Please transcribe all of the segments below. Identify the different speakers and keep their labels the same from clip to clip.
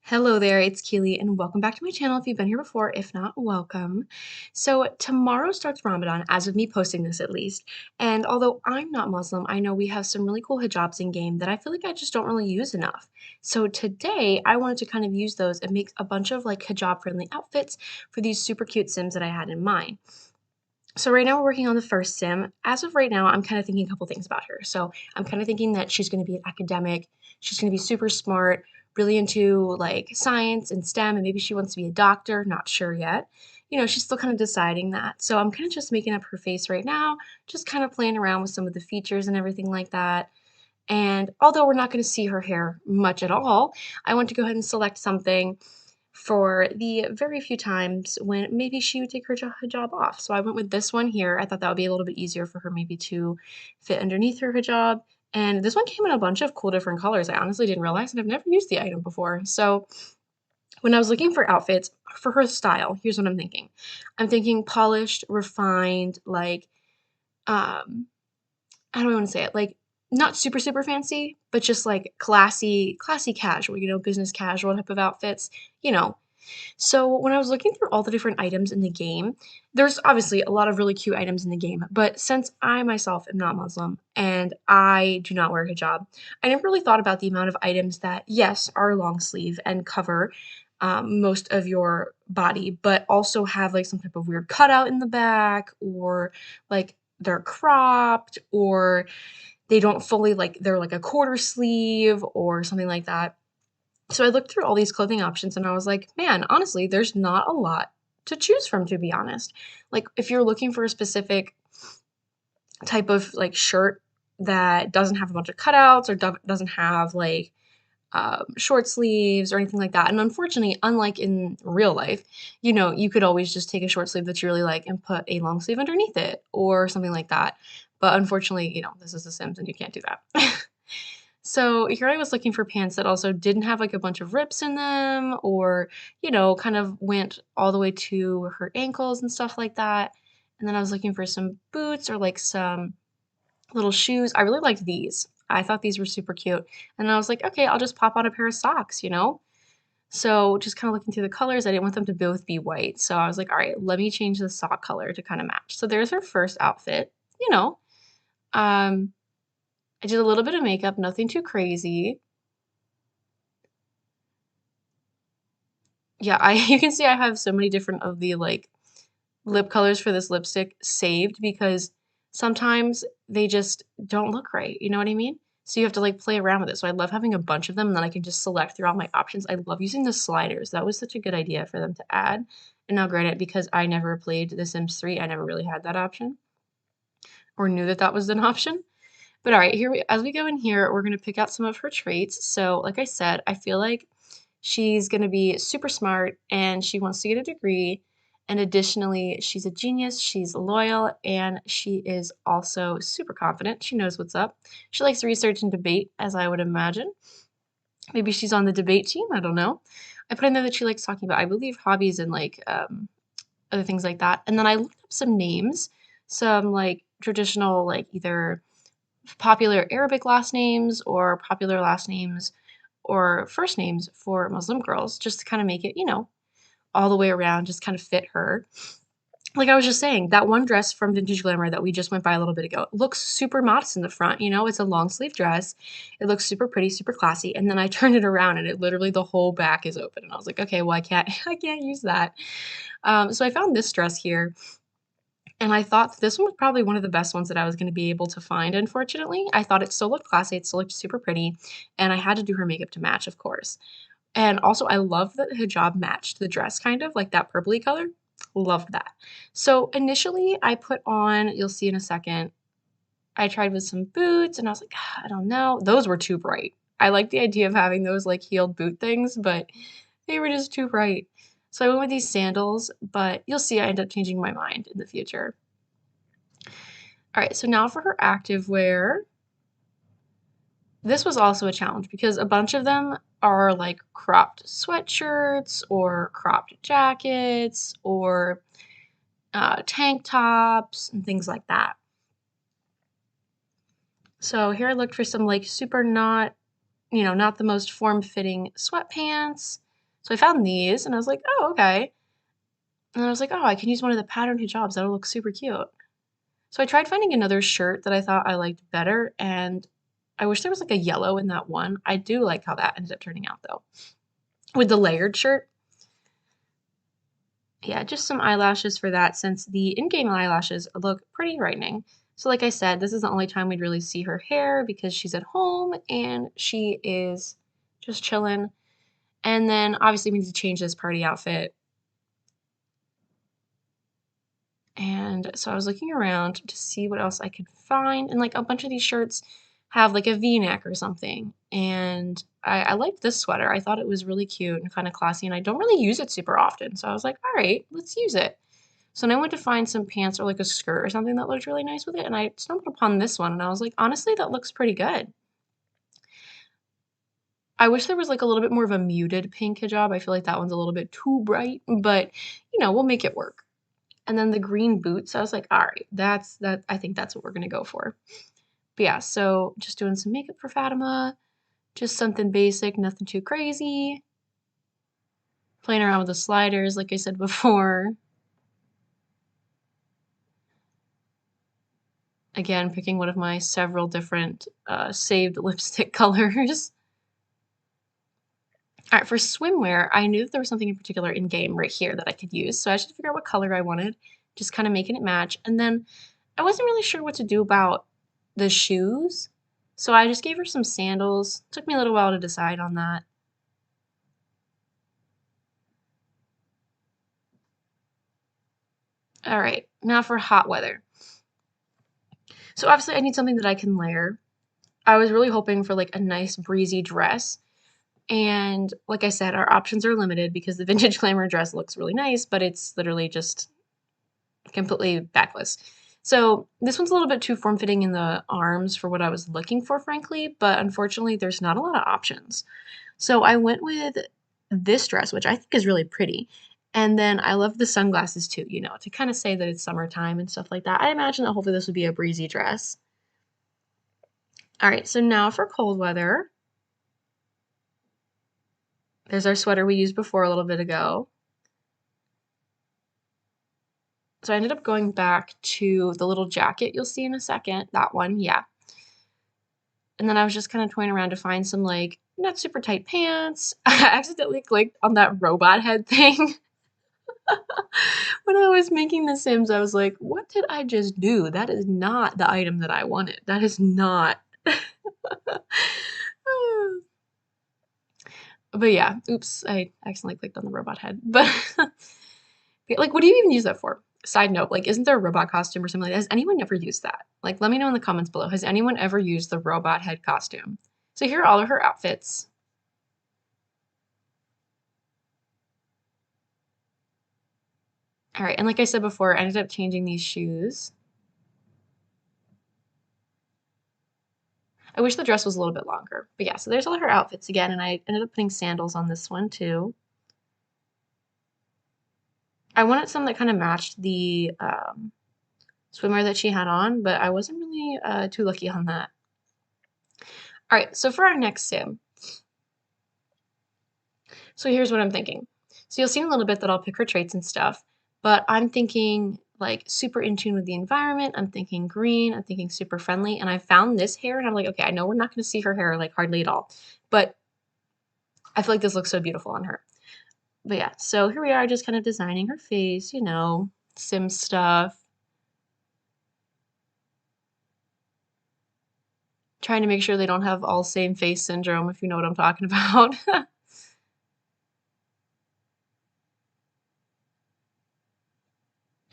Speaker 1: Hello there, it's Keely, and welcome back to my channel if you've been here before. If not, welcome. So, tomorrow starts Ramadan, as of me posting this at least. And although I'm not Muslim, I know we have some really cool hijabs in game that I feel like I just don't really use enough. So, today I wanted to kind of use those and make a bunch of like hijab friendly outfits for these super cute Sims that I had in mind. So right now we're working on the first sim. As of right now, I'm kind of thinking a couple things about her. So I'm kind of thinking that she's going to be an academic. She's going to be super smart, really into like science and STEM, and maybe she wants to be a doctor. Not sure yet. She's still kind of deciding that. So I'm kind of just making up her face right now, just kind of playing around with some of the features and everything like that. And although we're not going to see her hair much at all, I want to go ahead and select something for the very few times when maybe she would take her hijab off. So I went with this one here. I thought that would be a little bit easier for her maybe to fit underneath her hijab. And this one came in a bunch of cool different colors. I honestly didn't realize, and I've never used the item before. So when I was looking for outfits for her style, here's what I'm thinking. I'm thinking polished, refined, like how do I want to say it? Like not super super fancy, but just like classy casual, business casual type of outfits, you know. So when I was looking through all the different items in the game, there's obviously a lot of really cute items in the game, but since I myself am not Muslim and I do not wear hijab, I never really thought about the amount of items that, yes, are long sleeve and cover most of your body, but also have like some type of weird cutout in the back, or like they're cropped, or they don't fully like they're like a quarter sleeve or something like that. So I looked through all these clothing options and I was like, man, honestly, there's not a lot to choose from, to be honest. Like, if you're looking for a specific type of like shirt that doesn't have a bunch of cutouts or doesn't have like short sleeves or anything like that. And unfortunately, unlike in real life, you could always just take a short sleeve that you really like and put a long sleeve underneath it or something like that. But unfortunately, this is The Sims and you can't do that. So here I was looking for pants that also didn't have like a bunch of rips in them, or, kind of went all the way to her ankles and stuff like that. And then I was looking for some boots or like some little shoes. I really liked these. I thought these were super cute. And I was like, okay, I'll just pop on a pair of socks. So just kind of looking through the colors, I didn't want them to both be white. So I was like, all right, let me change the sock color to kind of match. So there's her first outfit, you know. Um, I did a little bit of makeup, nothing too crazy. Yeah, I you can see I have so many different of the like lip colors for this lipstick saved because sometimes they just don't look right. You know what I mean? So you have to like play around with it. So I love having a bunch of them and then I can just select throughout my options. I love using the sliders. That was such a good idea for them to add. And now granted, because I never played The Sims 3, I never really had that option or knew that that was an option. But all right, as we go in here, we're going to pick out some of her traits. So like I said, I feel like she's going to be super smart and she wants to get a degree. And additionally, she's a genius, she's loyal, and she is also super confident. She knows what's up. She likes research and debate, as I would imagine. Maybe she's on the debate team, I don't know. I put in there that she likes talking about, I believe, hobbies and like other things like that. And then I looked up some names, some like traditional, like either popular Arabic last names or popular last names or first names for Muslim girls, just to kind of make it, all the way around, just kind of fit her. Like I was just saying, that one dress from Vintage Glamour that we just went by a little bit ago looks super modest in the front, it's a long sleeve dress. It looks super pretty, super classy. And then I turned it around and it literally the whole back is open. And I was like, okay, well I can't I can't use that. So I found this dress here and I thought this one was probably one of the best ones that I was going to be able to find, unfortunately. I thought it still looked classy, it still looked super pretty, and I had to do her makeup to match, of course. And also, I love that the hijab matched the dress, kind of like that purpley color. Loved that. So initially, I put on, you'll see in a second, I tried with some boots, and I was like, "Ah, I don't know. Those were too bright. I like the idea of having those like heeled boot things, but they were just too bright. So I went with these sandals, but you'll see I end up changing my mind in the future. All right, so now for her active wear. This was also a challenge because a bunch of them are like cropped sweatshirts or cropped jackets or tank tops and things like that. So here I looked for some like super not the most form-fitting sweatpants. So I found these and I was like, oh, okay. And I was like, oh, I can use one of the pattern hijabs. That'll look super cute. So I tried finding another shirt that I thought I liked better, and I wish there was like a yellow in that one. I do like how that ended up turning out though. With the layered shirt, yeah, just some eyelashes for that since the in-game eyelashes look pretty frightening. So like I said, this is the only time we'd really see her hair because she's at home and she is just chilling. And then obviously we need to change this party outfit. And so I was looking around to see what else I could find. And like a bunch of these shirts have like a V-neck or something. And I liked this sweater. I thought it was really cute and kind of classy. And I don't really use it super often. So I was like, all right, let's use it. So then I went to find some pants or like a skirt or something that looked really nice with it. And I stumbled upon this one and I was like, honestly, that looks pretty good. I wish there was like a little bit more of a muted pink hijab. I feel like that one's a little bit too bright, but we'll make it work. And then the green boots, I was like, all right, that's that. I think that's what we're gonna go for. But yeah, so just doing some makeup for Fatima, just something basic, nothing too crazy. Playing around with the sliders, like I said before. Again, picking one of my several different saved lipstick colors. All right, for swimwear, I knew that there was something in particular in game right here that I could use, so I should figure out what color I wanted, just kind of making it match. And then I wasn't really sure what to do about the shoes, so I just gave her some sandals. Took me a little while to decide on that. All right, now for hot weather. So obviously I need something that I can layer. I was really hoping for like a nice breezy dress. And like I said, our options are limited because the vintage glamour dress looks really nice, but it's literally just completely backless. So this one's a little bit too form-fitting in the arms for what I was looking for, frankly, but unfortunately there's not a lot of options. So I went with this dress, which I think is really pretty. And then I love the sunglasses too, to kind of say that it's summertime and stuff like that. I imagine that hopefully this would be a breezy dress. All right, so now for cold weather. There's our sweater we used before a little bit ago. So I ended up going back to the little jacket you'll see in a second. That one, yeah. And then I was just kind of toying around to find some like not super tight pants. I accidentally clicked on that robot head thing. When I was making the Sims, I was like, what did I just do? That is not the item that I wanted. That is not. But yeah, oops, I accidentally clicked on the robot head. But like, what do you even use that for? Side note, like, isn't there a robot costume or something like that? Has anyone ever used that? Like, let me know in the comments below. Has anyone ever used the robot head costume? So here are all of her outfits. All right, and like I said before, I ended up changing these shoes. I wish the dress was a little bit longer. But yeah, so there's all her outfits again, and I ended up putting sandals on this one too. I wanted some that kind of matched the swimwear that she had on, but I wasn't really too lucky on that. All right, so for our next sim, so here's what I'm thinking. So you'll see in a little bit that I'll pick her traits and stuff, but I'm thinking like super in tune with the environment. I'm thinking green. I'm thinking super friendly. And I found this hair and I'm like, okay, I know we're not going to see her hair like hardly at all, but I feel like this looks so beautiful on her. But yeah, so here we are just kind of designing her face, sim stuff. Trying to make sure they don't have all same face syndrome, if you know what I'm talking about.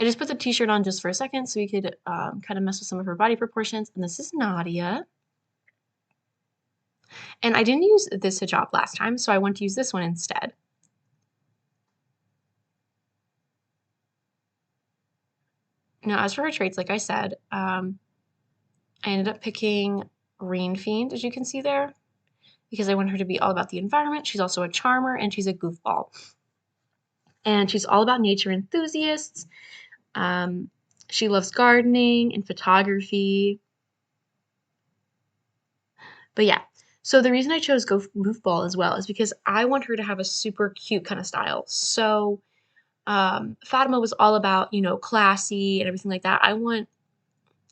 Speaker 1: I just put the t-shirt on just for a second so we could kind of mess with some of her body proportions. And this is Nadia. And I didn't use this hijab last time, so I want to use this one instead. Now, as for her traits, like I said, I ended up picking Rain Fiend, as you can see there, because I want her to be all about the environment. She's also a charmer and she's a goofball. And she's all about nature enthusiasts. Um, she loves gardening and photography. But yeah, So the reason I chose goofball as well is because I want her to have a super cute kind of style. So Fatima was all about, classy and everything like that. I want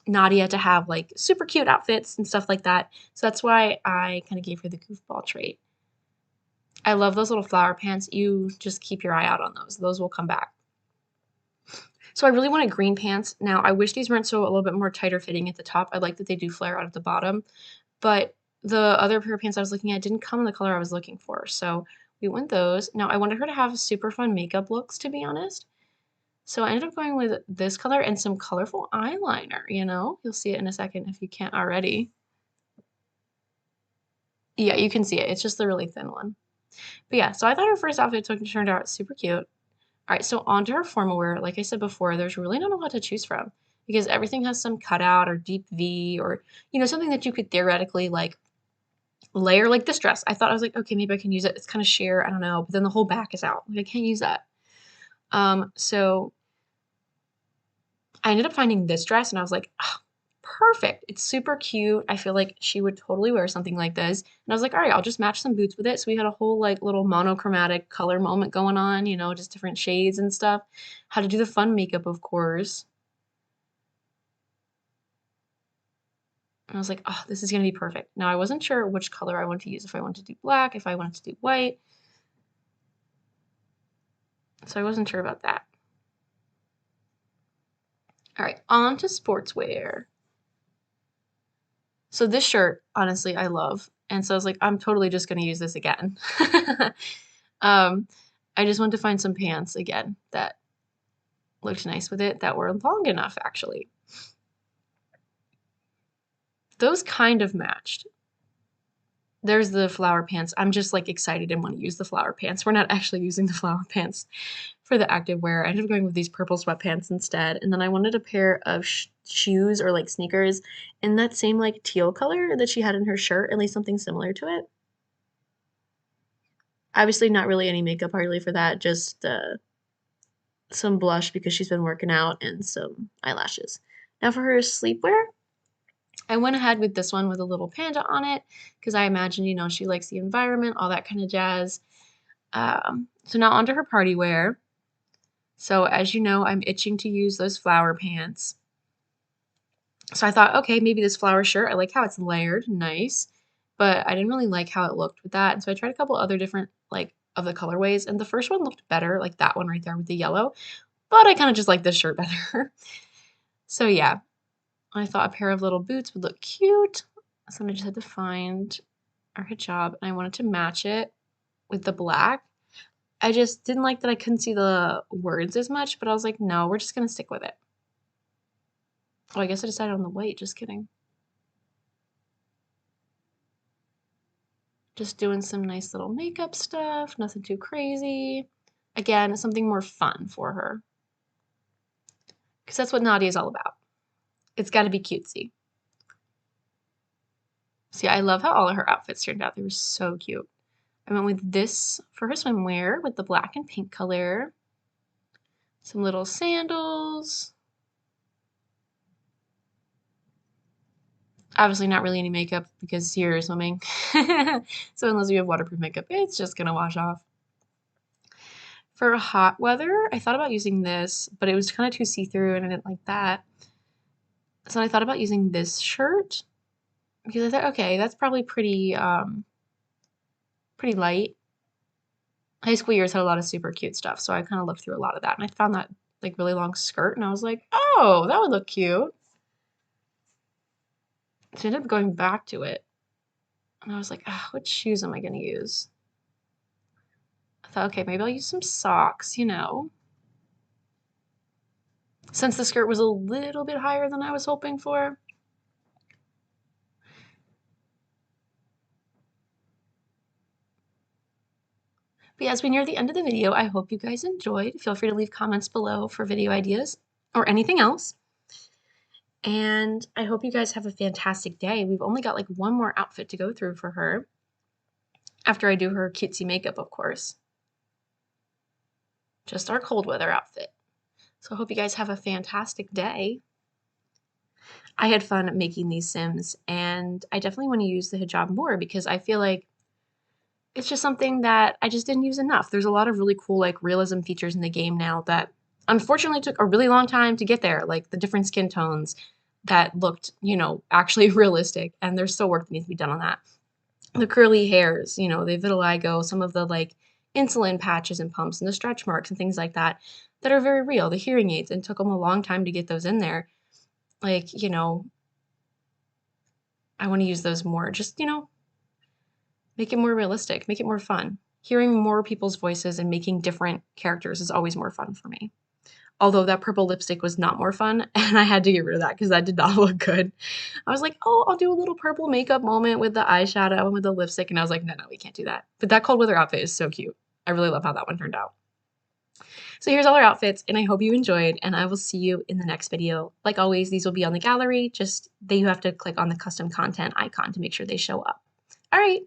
Speaker 1: Nadia to have like super cute outfits and stuff like that. So that's why I kind of gave her the goofball trait. I love those little flower pants. You just keep your eye out on those. Those will come back. So I really wanted green pants. Now, I wish these weren't so a little bit more tighter fitting at the top. I like that they do flare out at the bottom, but the other pair of pants I was looking at didn't come in the color I was looking for. So we went those. Now, I wanted her to have super fun makeup looks, to be honest. So I ended up going with this color and some colorful eyeliner, you know? You'll see it in a second if you can't already. Yeah, you can see it. It's just the really thin one. But yeah, so I thought her first outfit turned out super cute. All right, so onto her formal wear. Like I said before, there's really not a lot to choose from because everything has some cutout or deep V or, something that you could theoretically like layer like this dress. I was like, okay, maybe I can use it. It's kind of sheer, I don't know, but then the whole back is out. Like I can't use that. So I ended up finding this dress and I was like, oh, perfect. It's super cute. I feel like she would totally wear something like this. And I was like, all right, I'll just match some boots with it. So we had a whole like little monochromatic color moment going on, just different shades and stuff. How to do the fun makeup, of course. And I was like, oh, this is going to be perfect. Now, I wasn't sure which color I wanted to use, if I wanted to do black, if I wanted to do white. So I wasn't sure about that. All right, on to sportswear. So this shirt, honestly, I love. And so I was like, I'm totally just going to use this again. um, I just wanted to find some pants again that looked nice with it, that were long enough, actually. Those kind of matched. There's the flower pants. I'm just like excited and want to use the flower pants. We're not actually using the flower pants for the active wear. I ended up going with these purple sweatpants instead. And then I wanted a pair of shoes or like sneakers in that same like teal color that she had in her shirt, at least something similar to it. Obviously, not really any makeup hardly for that, just some blush because she's been working out and some eyelashes. Now for her sleepwear, I went ahead with this one with a little panda on it because I imagine, she likes the environment, all that kind of jazz. So now onto her party wear. So as you know, I'm itching to use those flower pants. So I thought, okay, maybe this flower shirt. I like how it's layered, nice, but I didn't really like how it looked with that. And so I tried a couple other different like of the colorways, and the first one looked better, like that one right there with the yellow. But I kind of just like this shirt better. So yeah, I thought a pair of little boots would look cute. So I just had to find our hijab, and I wanted to match it with the black. I just didn't like that I couldn't see the words as much, but I was like, no, we're just gonna stick with it. Oh, I guess I decided on the white, just kidding. Just doing some nice little makeup stuff, nothing too crazy. Again, something more fun for her. Because that's what Nadia is all about. It's got to be cutesy. See, I love how all of her outfits turned out. They were so cute. I went with this for her swimwear with the black and pink color. Some little sandals. Obviously not really any makeup because you're swimming. So unless you have waterproof makeup, it's just gonna wash off. For hot weather, I thought about using this, but it was kind of too see-through and I didn't like that. So I thought about using this shirt because I thought, okay, that's probably pretty light. High school years had a lot of super cute stuff, so I kind of looked through a lot of that and I found that like really long skirt and I was like, oh, that would look cute. So I ended up going back to it and I was like, ah, what shoes am I gonna use? I thought, okay, maybe I'll use some socks, since the skirt was a little bit higher than I was hoping for. But yeah, as we near the end of the video, I hope you guys enjoyed. Feel free to leave comments below for video ideas or anything else. And I hope you guys have a fantastic day. We've only got like one more outfit to go through for her after I do her cutesy makeup, of course. Just our cold weather outfit. So I hope you guys have a fantastic day. I had fun making these Sims, and I definitely want to use the hijab more because I feel like it's just something that I just didn't use enough. There's a lot of really cool like realism features in the game now that unfortunately took a really long time to get there, like the different skin tones that looked, actually realistic, and there's still work that needs to be done on that. The curly hairs, the vitiligo, some of the like insulin patches and pumps and the stretch marks and things like that that are very real. The hearing aids, and took them a long time to get those in there. Like, I want to use those more. Just, make it more realistic, make it more fun. Hearing more people's voices and making different characters is always more fun for me. Although that purple lipstick was not more fun, and I had to get rid of that because that did not look good. I was like, oh, I'll do a little purple makeup moment with the eyeshadow and with the lipstick, and I was like, no, no, we can't do that. But that cold weather outfit is so cute. I really love how that one turned out. So here's all our outfits, and I hope you enjoyed, and I will see you in the next video. Like always, these will be on the gallery, just you have to click on the custom content icon to make sure they show up. All right.